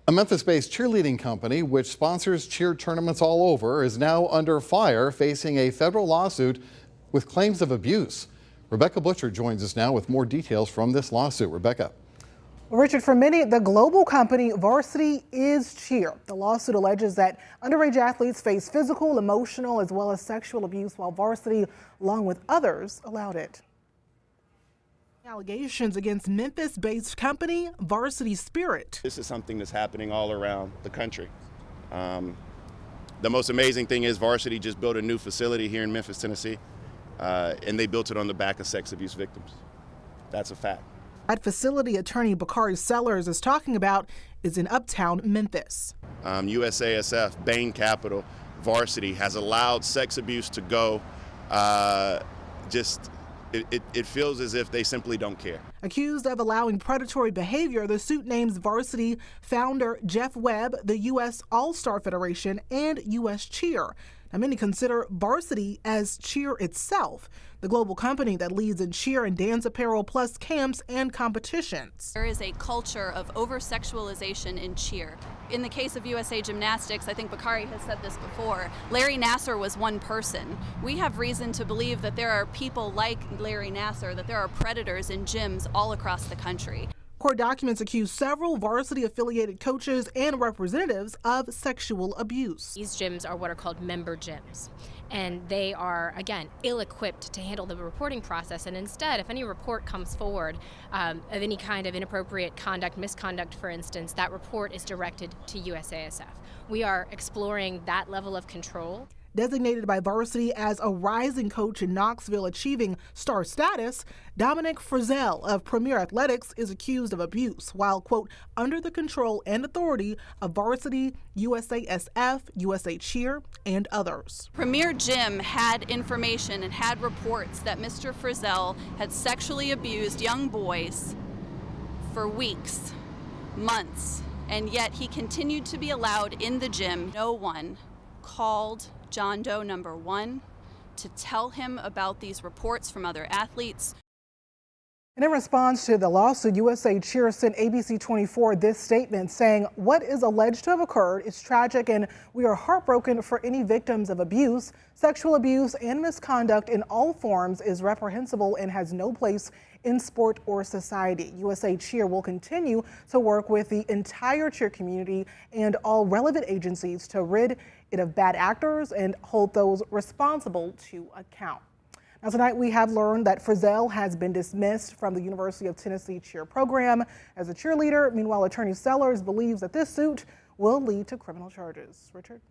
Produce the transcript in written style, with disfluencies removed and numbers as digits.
A Memphis-based cheerleading company, which sponsors cheer tournaments all over, is now under fire, facing a federal lawsuit with claims of abuse. Rebecca Butcher joins us now with more details from this lawsuit. Rebecca. Well, Richard, for many, the global company Varsity is cheer. The lawsuit alleges that underage athletes face physical, emotional, as well as sexual abuse, while Varsity, along with others, allowed it. Allegations against Memphis-based company Varsity Spirit. This is something that's happening all around the country. The most amazing thing is Varsity just built a new facility here in Memphis, Tennessee, and they built it on the back of sex abuse victims. That's a fact. That facility attorney Bakari Sellers is talking about is in uptown Memphis. USASF, Bain Capital, Varsity has allowed sex abuse to go. It feels as if they simply don't care. Accused of allowing predatory behavior, the suit names Varsity founder Jeff Webb, the U.S. All-Star Federation, and U.S. Cheer. Now, many consider Varsity as cheer itself, the global company that leads in cheer and dance apparel, plus camps and competitions. There is a culture of over-sexualization in cheer. In the case of USA Gymnastics, I think Bakari has said this before, Larry Nassar was one person. We have reason to believe that there are people like Larry Nassar, that there are predators in gyms all across the country. Court documents accuse several Varsity-affiliated coaches and representatives of sexual abuse. These gyms are what are called member gyms, and they are, again, ill-equipped to handle the reporting process. And instead, if any report comes forward of any kind of inappropriate conduct, misconduct, for instance, that report is directed to USASF. We are exploring that level of control. Designated by Varsity as a rising coach in Knoxville achieving star status, Dominic Frizzell of Premier Athletics is accused of abuse while, quote, under the control and authority of Varsity, USASF, USA Cheer, and others. Premier Gym had information and had reports that Mr. Frizzell had sexually abused young boys for weeks, months, and yet he continued to be allowed in the gym. No one called John Doe number 1 to tell him about these reports from other athletes. And in response to the lawsuit, USA Cheer sent ABC 24 this statement saying, what is alleged to have occurred is tragic and we are heartbroken for any victims of abuse. Sexual abuse and misconduct in all forms is reprehensible and has no place in sport or society. USA Cheer will continue to work with the entire cheer community and all relevant agencies to rid it of bad actors and hold those responsible to account. Now tonight we have learned that Frizzell has been dismissed from the University of Tennessee cheer program as a cheerleader. Meanwhile, attorney Sellers believes that this suit will lead to criminal charges. Richard?